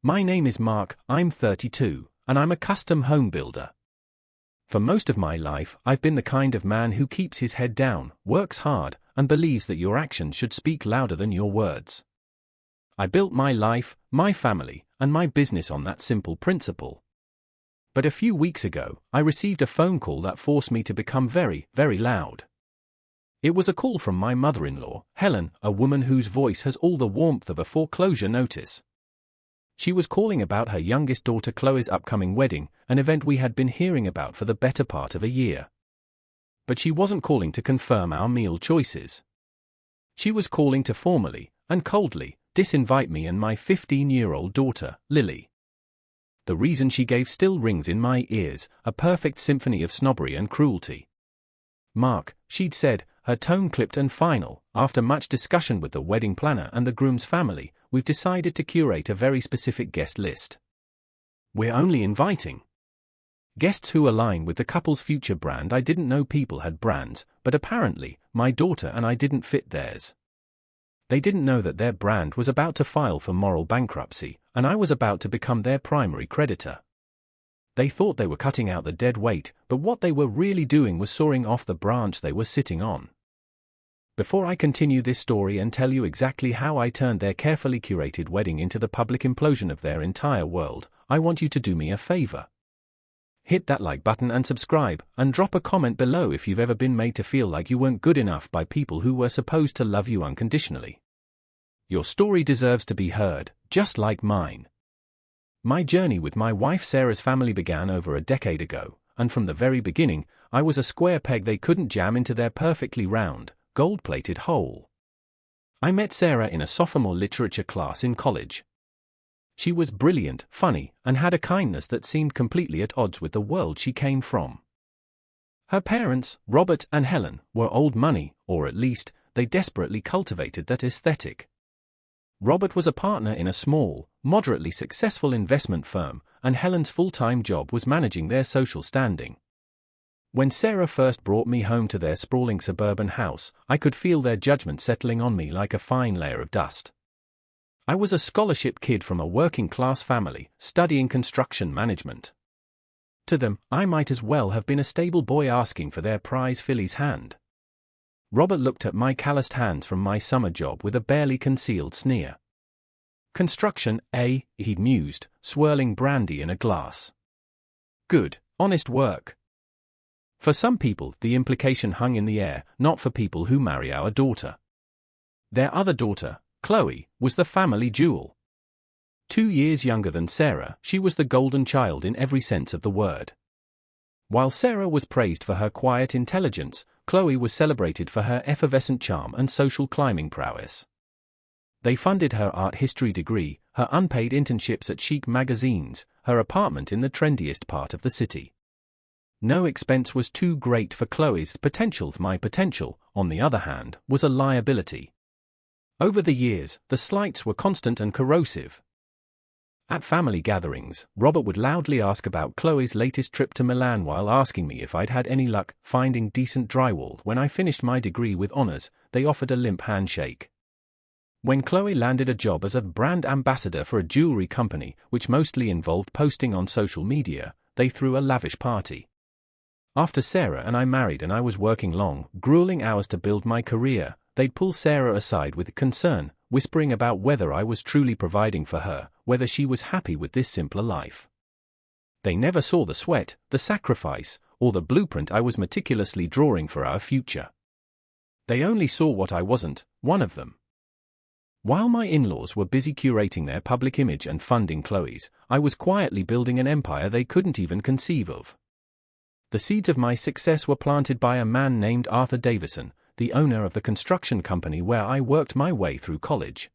My name is Mark, I'm 32, and I'm a custom home builder. For most of my life, I've been the kind of man who keeps his head down, works hard, and believes that your actions should speak louder than your words. I built my life, my family, and my business on that simple principle. But a few weeks ago, I received a phone call that forced me to become very, very loud. It was a call from my mother-in-law, Helen, a woman whose voice has all the warmth of a foreclosure notice. She was calling about her youngest daughter Chloe's upcoming wedding, an event we had been hearing about for the better part of a year. But she wasn't calling to confirm our meal choices. She was calling to formally, and coldly, disinvite me and my 15-year-old daughter, Lily. The reason she gave still rings in my ears, a perfect symphony of snobbery and cruelty. Mark, she'd said, her tone clipped and final, after much discussion with the wedding planner and the groom's family, we've decided to curate a very specific guest list. We're only inviting guests who align with the couple's future brand. I didn't know people had brands, but apparently, my daughter and I didn't fit theirs. They didn't know that their brand was about to file for moral bankruptcy, and I was about to become their primary creditor. They thought they were cutting out the dead weight, but what they were really doing was sawing off the branch they were sitting on. Before I continue this story and tell you exactly how I turned their carefully curated wedding into the public implosion of their entire world, I want you to do me a favor. Hit that like button and subscribe, and drop a comment below if you've ever been made to feel like you weren't good enough by people who were supposed to love you unconditionally. Your story deserves to be heard, just like mine. My journey with my wife Sarah's family began over a decade ago, and from the very beginning, I was a square peg they couldn't jam into their perfectly round, gold-plated hole. I met Sarah in a sophomore literature class in college. She was brilliant, funny, and had a kindness that seemed completely at odds with the world she came from. Her parents, Robert and Helen, were old money, or at least, they desperately cultivated that aesthetic. Robert was a partner in a small, moderately successful investment firm, and Helen's full-time job was managing their social standing. When Sarah first brought me home to their sprawling suburban house, I could feel their judgment settling on me like a fine layer of dust. I was a scholarship kid from a working-class family, studying construction management. To them, I might as well have been a stable boy asking for their prize filly's hand. Robert looked at my calloused hands from my summer job with a barely concealed sneer. Construction, eh? He'd mused, swirling brandy in a glass. Good, honest work. For some people, the implication hung in the air, not for people who marry our daughter. Their other daughter, Chloe, was the family jewel. 2 years younger than Sarah, she was the golden child in every sense of the word. While Sarah was praised for her quiet intelligence, Chloe was celebrated for her effervescent charm and social climbing prowess. They funded her art history degree, her unpaid internships at chic magazines, her apartment in the trendiest part of the city. No expense was too great for Chloe's potential. My potential, on the other hand, was a liability. Over the years, the slights were constant and corrosive. At family gatherings, Robert would loudly ask about Chloe's latest trip to Milan while asking me if I'd had any luck finding decent drywall. When I finished my degree with honors, they offered a limp handshake. When Chloe landed a job as a brand ambassador for a jewelry company, which mostly involved posting on social media, they threw a lavish party. After Sarah and I married and I was working long, grueling hours to build my career, they'd pull Sarah aside with concern, whispering about whether I was truly providing for her, whether she was happy with this simpler life. They never saw the sweat, the sacrifice, or the blueprint I was meticulously drawing for our future. They only saw what I wasn't, one of them. While my in-laws were busy curating their public image and funding Chloe's, I was quietly building an empire they couldn't even conceive of. The seeds of my success were planted by a man named Arthur Davison, the owner of the construction company where I worked my way through college.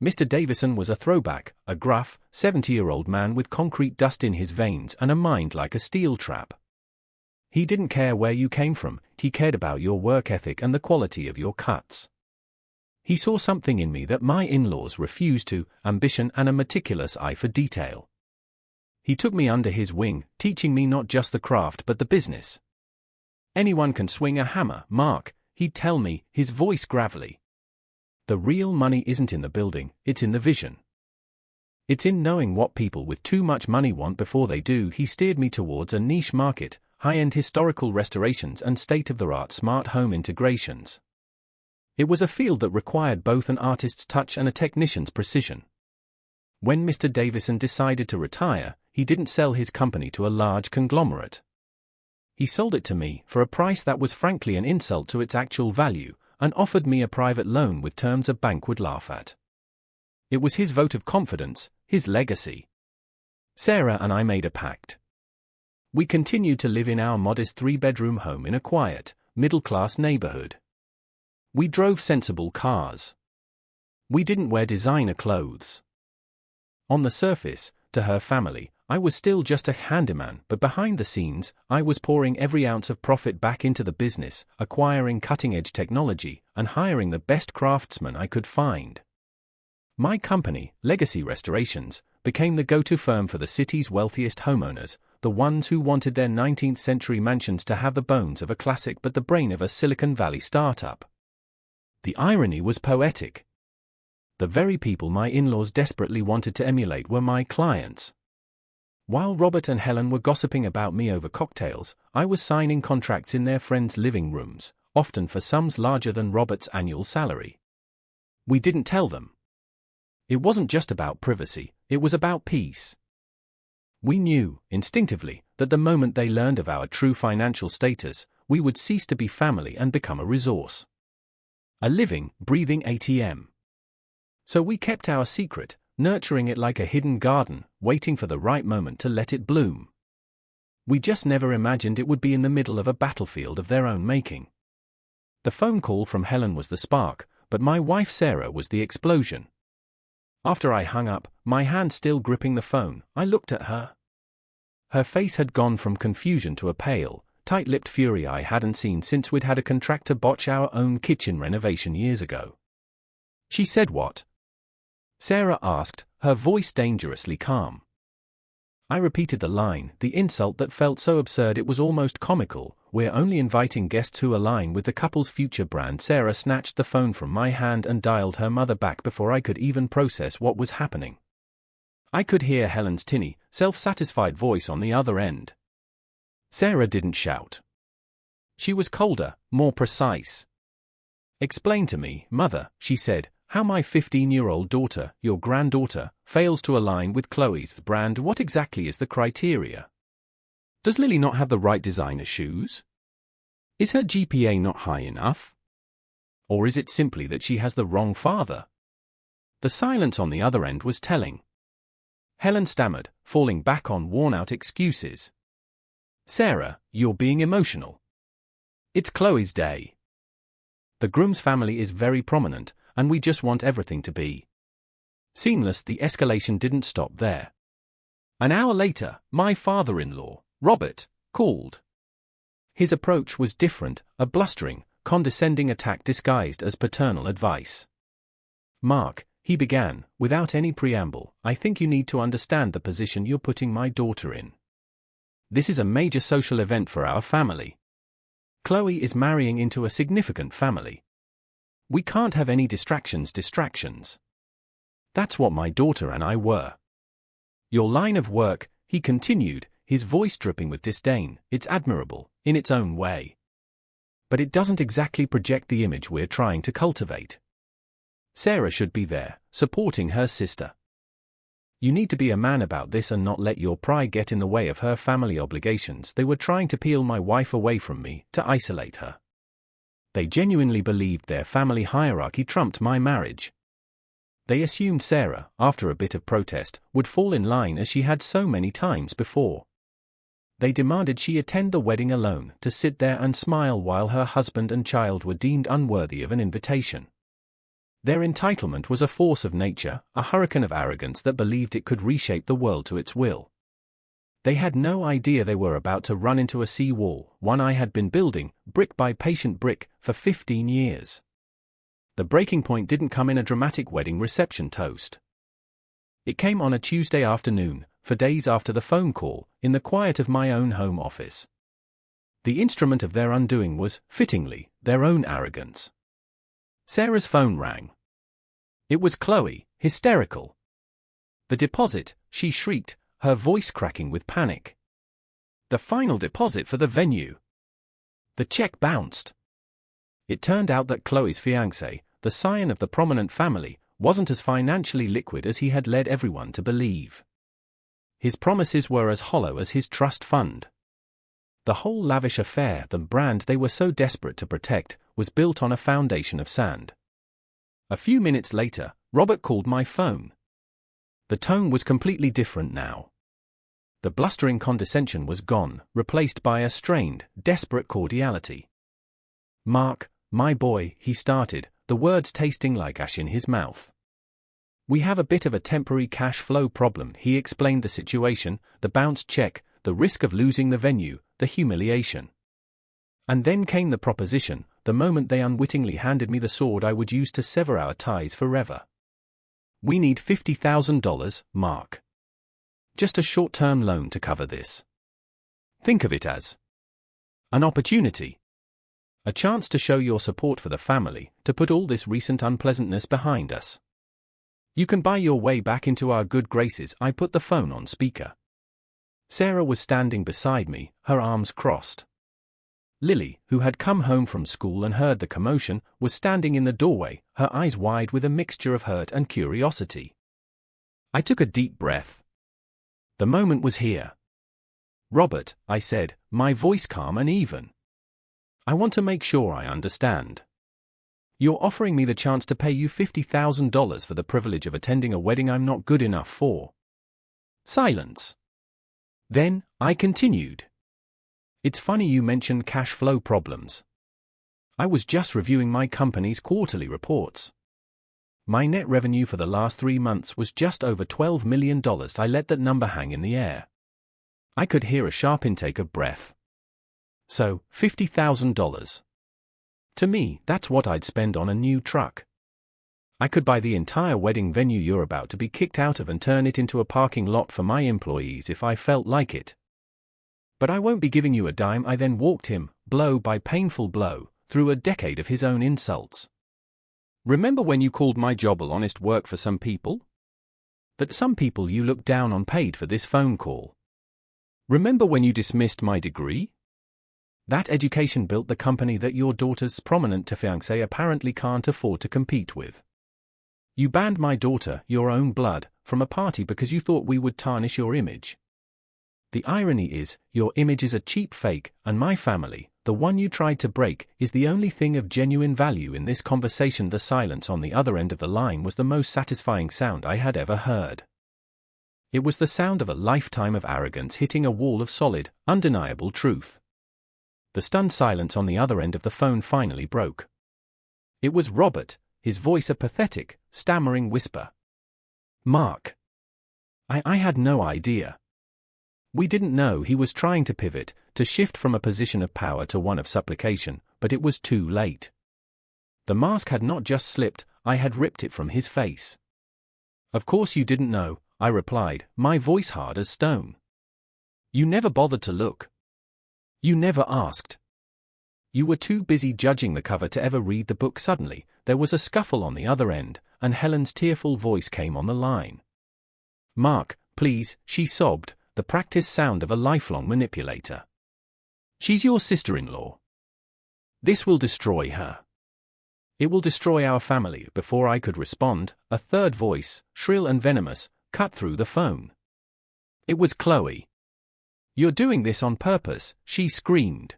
Mr. Davison was a throwback, a gruff, 70-year-old man with concrete dust in his veins and a mind like a steel trap. He didn't care where you came from, he cared about your work ethic and the quality of your cuts. He saw something in me that my in-laws refused to, ambition and a meticulous eye for detail. He took me under his wing, teaching me not just the craft but the business. Anyone can swing a hammer, Mark, he'd tell me, his voice gravelly. The real money isn't in the building, it's in the vision. It's in knowing what people with too much money want before they do. He steered me towards a niche market, high-end historical restorations and state-of-the-art smart home integrations. It was a field that required both an artist's touch and a technician's precision. When Mr. Davison decided to retire, he didn't sell his company to a large conglomerate. He sold it to me for a price that was frankly an insult to its actual value, and offered me a private loan with terms a bank would laugh at. It was his vote of confidence, his legacy. Sarah and I made a pact. We continued to live in our modest three-bedroom home in a quiet, middle-class neighborhood. We drove sensible cars. We didn't wear designer clothes. On the surface, to her family, I was still just a handyman, but behind the scenes, I was pouring every ounce of profit back into the business, acquiring cutting-edge technology, and hiring the best craftsmen I could find. My company, Legacy Restorations, became the go-to firm for the city's wealthiest homeowners, the ones who wanted their 19th-century mansions to have the bones of a classic but the brain of a Silicon Valley startup. The irony was poetic. The very people my in-laws desperately wanted to emulate were my clients. While Robert and Helen were gossiping about me over cocktails, I was signing contracts in their friends' living rooms, often for sums larger than Robert's annual salary. We didn't tell them. It wasn't just about privacy, it was about peace. We knew, instinctively, that the moment they learned of our true financial status, we would cease to be family and become a resource. A living, breathing ATM. So we kept our secret, nurturing it like a hidden garden, waiting for the right moment to let it bloom. We just never imagined it would be in the middle of a battlefield of their own making. The phone call from Helen was the spark, but my wife Sarah was the explosion. After I hung up, my hand still gripping the phone, I looked at her. Her face had gone from confusion to a pale, tight-lipped fury I hadn't seen since we'd had a contractor botch our own kitchen renovation years ago. She said what? Sarah asked, her voice dangerously calm. I repeated the line, the insult that felt so absurd it was almost comical. We're only inviting guests who align with the couple's future brand. Sarah snatched the phone from my hand and dialed her mother back before I could even process what was happening. I could hear Helen's tinny, self-satisfied voice on the other end. Sarah didn't shout. She was colder, more precise. "Explain to me, Mother," she said, "how my 15-year-old daughter, your granddaughter, fails to align with Chloe's brand. What exactly is the criteria? Does Lily not have the right designer shoes? Is her GPA not high enough? Or is it simply that she has the wrong father?" The silence on the other end was telling. Helen stammered, falling back on worn-out excuses. "Sarah, you're being emotional. It's Chloe's day. The groom's family is very prominent, and we just want everything to be seamless." The escalation didn't stop there. An hour later, my father-in-law, Robert, called. His approach was different, a blustering, condescending attack disguised as paternal advice. "Mark," he began, without any preamble, "I think you need to understand the position you're putting my daughter in. This is a major social event for our family. Chloe is marrying into a significant family. We can't have any distractions. That's what my daughter and I were. Your line of work," he continued, his voice dripping with disdain, "it's admirable, in its own way. But it doesn't exactly project the image we're trying to cultivate. Sarah should be there, supporting her sister. You need to be a man about this and not let your pride get in the way of her family obligations." They were trying to peel my wife away from me, to isolate her. They genuinely believed their family hierarchy trumped my marriage. They assumed Sarah, after a bit of protest, would fall in line as she had so many times before. They demanded she attend the wedding alone, to sit there and smile while her husband and child were deemed unworthy of an invitation. Their entitlement was a force of nature, a hurricane of arrogance that believed it could reshape the world to its will. They had no idea they were about to run into a sea-wall, one I had been building, brick by patient brick, for 15 years. The breaking point didn't come in a dramatic wedding reception toast. It came on a Tuesday afternoon, for days after the phone call, in the quiet of my own home office. The instrument of their undoing was, fittingly, their own arrogance. Sarah's phone rang. It was Chloe, hysterical. The deposit, she shrieked, her voice cracking with panic. The final deposit for the venue. The check bounced. It turned out that Chloe's fiancé, the scion of the prominent family, wasn't as financially liquid as he had led everyone to believe. His promises were as hollow as his trust fund. The whole lavish affair, the brand they were so desperate to protect, was built on a foundation of sand. A few minutes later, Robert called my phone. The tone was completely different now. The blustering condescension was gone, replaced by a strained, desperate cordiality. "Mark, my boy," he started, the words tasting like ash in his mouth. "We have a bit of a temporary cash flow problem." He explained the situation, the bounced check, the risk of losing the venue, the humiliation. And then came the proposition, the moment they unwittingly handed me the sword I would use to sever our ties forever. "We need $50,000, Mark. Just a short-term loan to cover this. Think of it as an opportunity. A chance to show your support for the family, to put all this recent unpleasantness behind us. You can buy your way back into our good graces." I put the phone on speaker. Sarah was standing beside me, her arms crossed. Lily, who had come home from school and heard the commotion, was standing in the doorway, her eyes wide with a mixture of hurt and curiosity. I took a deep breath. The moment was here. "Robert," I said, my voice calm and even. "I want to make sure I understand. You're offering me the chance to pay you $50,000 for the privilege of attending a wedding I'm not good enough for." Silence. Then, I continued. "It's funny you mentioned cash flow problems. I was just reviewing my company's quarterly reports. My net revenue for the last 3 months was just over $12 million. I let that number hang in the air. I could hear a sharp intake of breath. So, $50,000. To me, that's what I'd spend on a new truck. I could buy the entire wedding venue you're about to be kicked out of and turn it into a parking lot for my employees if I felt like it. But I won't be giving you a dime." I then walked him, blow by painful blow, through a decade of his own insults. "Remember when you called my job honest work for some people? That some people you looked down on paid for this phone call? Remember when you dismissed my degree? That education built the company that your daughter's prominent fiancé apparently can't afford to compete with. You banned my daughter, your own blood, from a party because you thought we would tarnish your image. The irony is, your image is a cheap fake, and my family, the one you tried to break, is the only thing of genuine value in this conversation." The silence on the other end of the line was the most satisfying sound I had ever heard. It was the sound of a lifetime of arrogance hitting a wall of solid, undeniable truth. The stunned silence on the other end of the phone finally broke. It was Robert, his voice a pathetic, stammering whisper. "Mark. I had no idea. We didn't know." He was trying to pivot, to shift from a position of power to one of supplication, but it was too late. The mask had not just slipped, I had ripped it from his face. "Of course you didn't know," I replied, my voice hard as stone. "You never bothered to look. You never asked. You were too busy judging the cover to ever read the book." Suddenly, there was a scuffle on the other end, and Helen's tearful voice came on the line. "Mark, please," she sobbed, the practiced sound of a lifelong manipulator. "She's your sister-in-law. This will destroy her. It will destroy our family." Before I could respond, a third voice, shrill and venomous, cut through the phone. It was Chloe. "You're doing this on purpose," she screamed.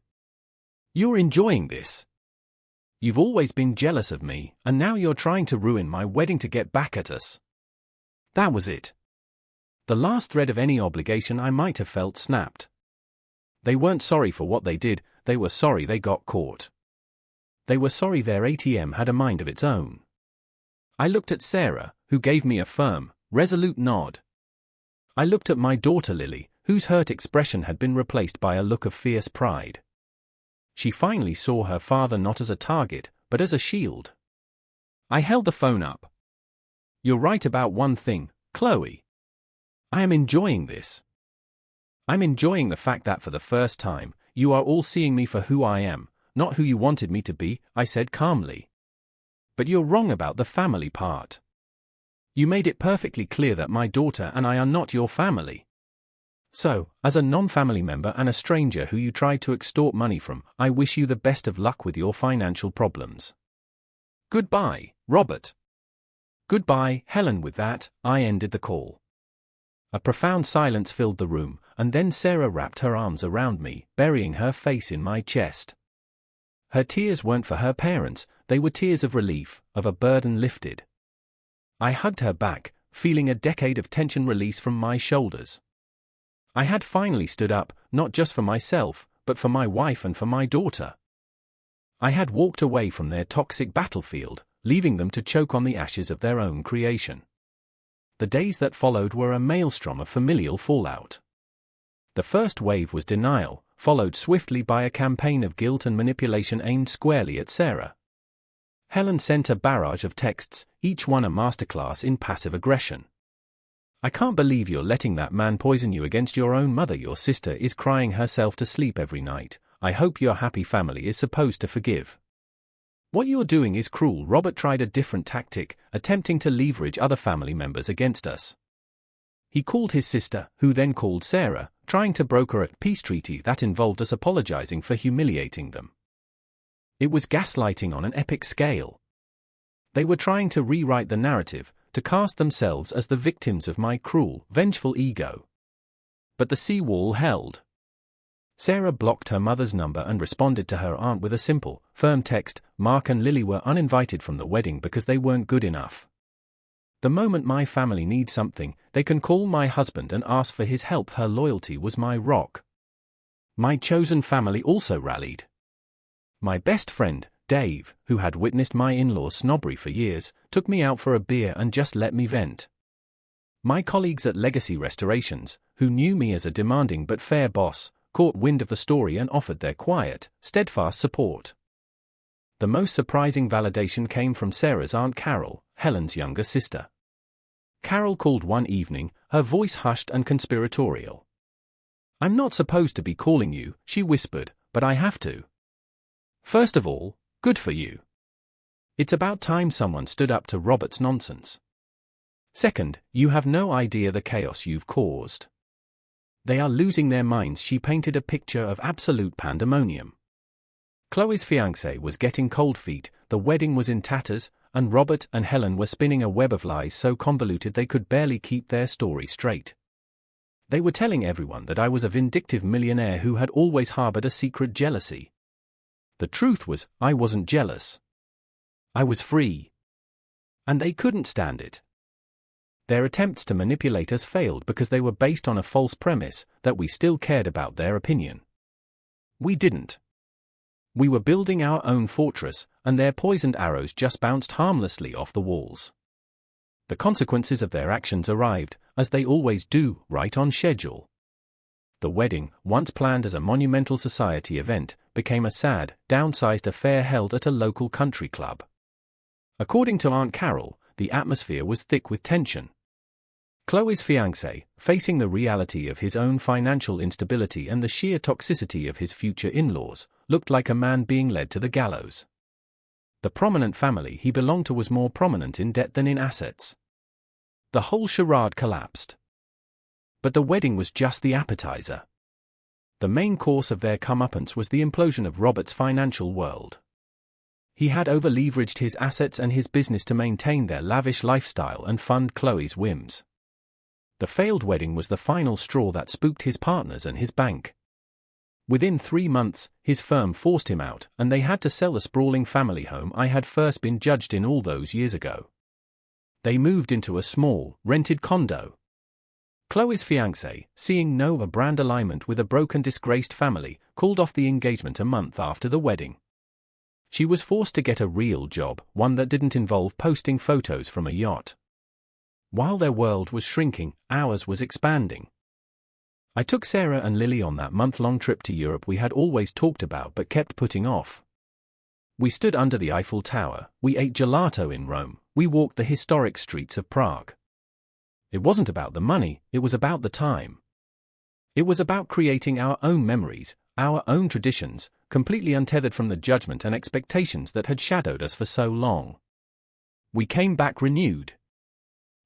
"You're enjoying this. You've always been jealous of me, and now you're trying to ruin my wedding to get back at us." That was it. The last thread of any obligation I might have felt snapped. They weren't sorry for what they did, they were sorry they got caught. They were sorry their ATM had a mind of its own. I looked at Sarah, who gave me a firm, resolute nod. I looked at my daughter Lily, whose hurt expression had been replaced by a look of fierce pride. She finally saw her father not as a target, but as a shield. I held the phone up. "You're right about one thing, Chloe. I am enjoying this. I'm enjoying the fact that for the first time, you are all seeing me for who I am, not who you wanted me to be," I said calmly. "But you're wrong about the family part. You made it perfectly clear that my daughter and I are not your family. So, as a non-family member and a stranger who you tried to extort money from, I wish you the best of luck with your financial problems. Goodbye, Robert. Goodbye, Helen. With that, I ended the call. A profound silence filled the room, and then Sarah wrapped her arms around me, burying her face in my chest. Her tears weren't for her parents, they were tears of relief, of a burden lifted. I hugged her back, feeling a decade of tension release from my shoulders. I had finally stood up, not just for myself, but for my wife and for my daughter. I had walked away from their toxic battlefield, leaving them to choke on the ashes of their own creation. The days that followed were a maelstrom of familial fallout. The first wave was denial, followed swiftly by a campaign of guilt and manipulation aimed squarely at Sarah. Helen sent a barrage of texts, each one a masterclass in passive aggression. I can't believe you're letting that man poison you against your own mother. Your sister is crying herself to sleep every night. I hope your happy family is supposed to forgive. What you're doing is cruel. Robert tried a different tactic, attempting to leverage other family members against us. He called his sister, who then called Sarah, trying to broker a peace treaty that involved us apologizing for humiliating them. It was gaslighting on an epic scale. They were trying to rewrite the narrative, to cast themselves as the victims of my cruel, vengeful ego. But the seawall held. Sarah blocked her mother's number and responded to her aunt with a simple, firm text. Mark and Lily were uninvited from the wedding because they weren't good enough. The moment my family needs something, they can call my husband and ask for his help. Her loyalty was my rock. My chosen family also rallied. My best friend, Dave, who had witnessed my in-laws' snobbery for years, took me out for a beer and just let me vent. My colleagues at Legacy Restorations, who knew me as a demanding but fair boss, caught wind of the story and offered their quiet, steadfast support. The most surprising validation came from Sarah's Aunt Carol, Helen's younger sister. Carol called one evening, her voice hushed and conspiratorial. "I'm not supposed to be calling you," she whispered, "but I have to. First of all, good for you. It's about time someone stood up to Robert's nonsense. Second, you have no idea the chaos you've caused. They are losing their minds." She painted a picture of absolute pandemonium. Chloe's fiancé was getting cold feet, the wedding was in tatters, and Robert and Helen were spinning a web of lies so convoluted they could barely keep their story straight. They were telling everyone that I was a vindictive millionaire who had always harbored a secret jealousy. The truth was, I wasn't jealous. I was free. And they couldn't stand it. Their attempts to manipulate us failed because they were based on a false premise that we still cared about their opinion. We didn't. We were building our own fortress, and their poisoned arrows just bounced harmlessly off the walls. The consequences of their actions arrived, as they always do, right on schedule. The wedding, once planned as a monumental society event, became a sad, downsized affair held at a local country club. According to Aunt Carol, the atmosphere was thick with tension. Chloe's fiancé, facing the reality of his own financial instability and the sheer toxicity of his future in-laws, looked like a man being led to the gallows. The prominent family he belonged to was more prominent in debt than in assets. The whole charade collapsed. But the wedding was just the appetizer. The main course of their comeuppance was the implosion of Robert's financial world. He had over-leveraged his assets and his business to maintain their lavish lifestyle and fund Chloe's whims. The failed wedding was the final straw that spooked his partners and his bank. Within 3 months, his firm forced him out, and they had to sell the sprawling family home I had first been judged in all those years ago. They moved into a small, rented condo. Chloe's fiancé, seeing no brand alignment with a broken, disgraced family, called off the engagement a month after the wedding. She was forced to get a real job, one that didn't involve posting photos from a yacht. While their world was shrinking, ours was expanding. I took Sarah and Lily on that month-long trip to Europe we had always talked about but kept putting off. We stood under the Eiffel Tower, we ate gelato in Rome, we walked the historic streets of Prague. It wasn't about the money, it was about the time. It was about creating our own memories, our own traditions, completely untethered from the judgment and expectations that had shadowed us for so long. We came back renewed.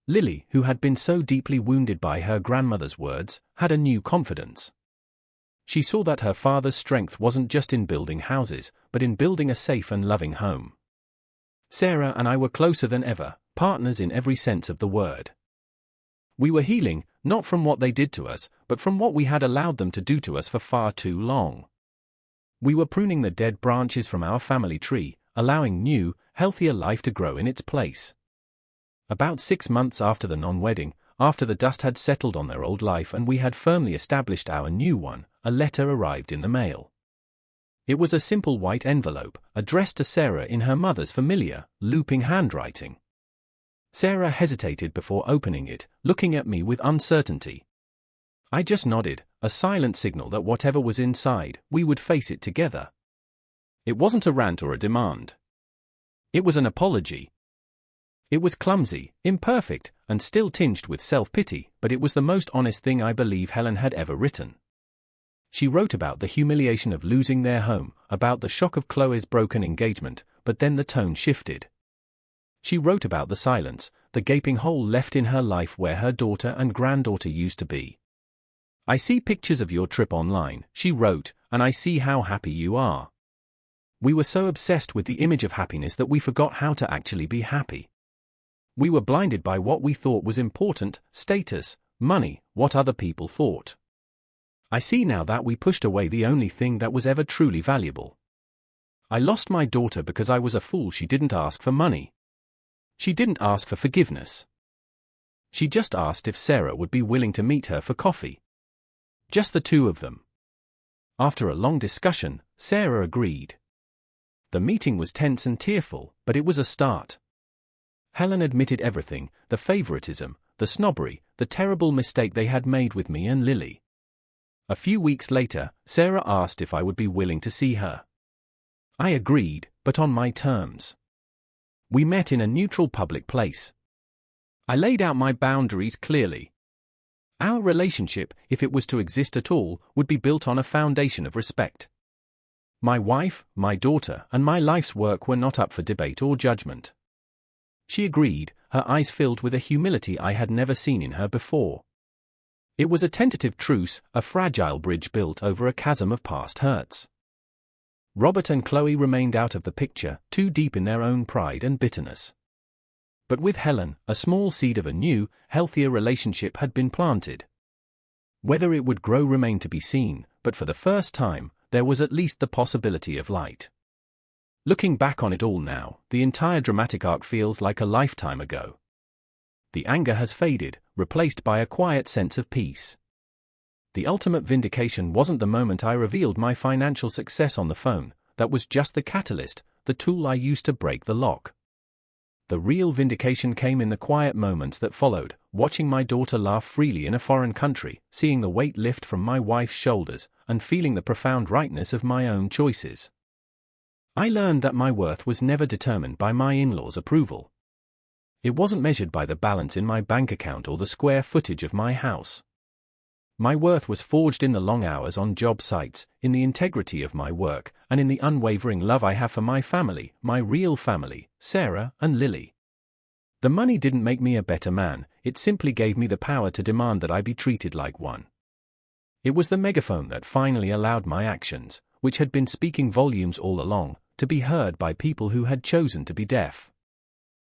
Lily, who had been so deeply wounded by her grandmother's words, had a new confidence. She saw that her father's strength wasn't just in building houses, but in building a safe and loving home. Sarah and I were closer than ever, partners in every sense of the word. We were healing, not from what they did to us, but from what we had allowed them to do to us for far too long. We were pruning the dead branches from our family tree, allowing new, healthier life to grow in its place. About 6 months after the non-wedding, after the dust had settled on their old life and we had firmly established our new one, a letter arrived in the mail. It was a simple white envelope, addressed to Sarah in her mother's familiar, looping handwriting. Sarah hesitated before opening it, looking at me with uncertainty. I just nodded, a silent signal that whatever was inside, we would face it together. It wasn't a rant or a demand. It was an apology. It was clumsy, imperfect, and still tinged with self-pity, but it was the most honest thing I believe Helen had ever written. She wrote about the humiliation of losing their home, about the shock of Chloe's broken engagement, but then the tone shifted. She wrote about the silence, the gaping hole left in her life where her daughter and granddaughter used to be. I see pictures of your trip online, she wrote, and I see how happy you are. We were so obsessed with the image of happiness that we forgot how to actually be happy. We were blinded by what we thought was important, status, money, what other people thought. I see now that we pushed away the only thing that was ever truly valuable. I lost my daughter because I was a fool. She didn't ask for money. She didn't ask for forgiveness. She just asked if Sarah would be willing to meet her for coffee. Just the two of them. After a long discussion, Sarah agreed. The meeting was tense and tearful, but it was a start. Helen admitted everything, the favoritism, the snobbery, the terrible mistake they had made with me and Lily. A few weeks later, Sarah asked if I would be willing to see her. I agreed, but on my terms. We met in a neutral public place. I laid out my boundaries clearly. Our relationship, if it was to exist at all, would be built on a foundation of respect. My wife, my daughter, and my life's work were not up for debate or judgment. She agreed, her eyes filled with a humility I had never seen in her before. It was a tentative truce, a fragile bridge built over a chasm of past hurts. Robert and Chloe remained out of the picture, too deep in their own pride and bitterness. But with Helen, a small seed of a new, healthier relationship had been planted. Whether it would grow remained to be seen, but for the first time, there was at least the possibility of light. Looking back on it all now, the entire dramatic arc feels like a lifetime ago. The anger has faded, replaced by a quiet sense of peace. The ultimate vindication wasn't the moment I revealed my financial success on the phone, that was just the catalyst, the tool I used to break the lock. The real vindication came in the quiet moments that followed, watching my daughter laugh freely in a foreign country, seeing the weight lift from my wife's shoulders, and feeling the profound rightness of my own choices. I learned that my worth was never determined by my in-laws' approval. It wasn't measured by the balance in my bank account or the square footage of my house. My worth was forged in the long hours on job sites, in the integrity of my work, and in the unwavering love I have for my family, my real family, Sarah and Lily. The money didn't make me a better man, it simply gave me the power to demand that I be treated like one. It was the megaphone that finally allowed my actions, which had been speaking volumes all along, to be heard by people who had chosen to be deaf.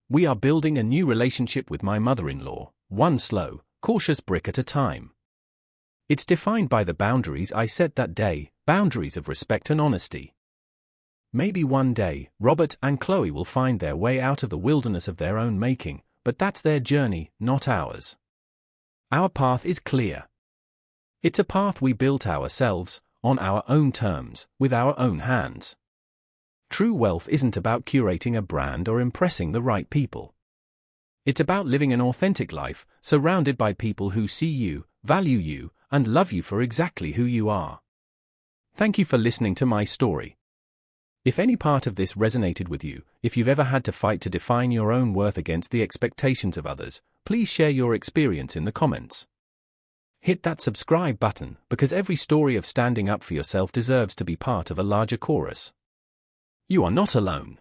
We are building a new relationship with my mother-in-law, one slow, cautious brick at a time. It's defined by the boundaries I set that day, boundaries of respect and honesty. Maybe one day, Robert and Chloe will find their way out of the wilderness of their own making, but that's their journey, not ours. Our path is clear. It's a path we built ourselves, on our own terms, with our own hands. True wealth isn't about curating a brand or impressing the right people. It's about living an authentic life, surrounded by people who see you, value you, and love you for exactly who you are. Thank you for listening to my story. If any part of this resonated with you, if you've ever had to fight to define your own worth against the expectations of others, please share your experience in the comments. Hit that subscribe button, because every story of standing up for yourself deserves to be part of a larger chorus. You are not alone.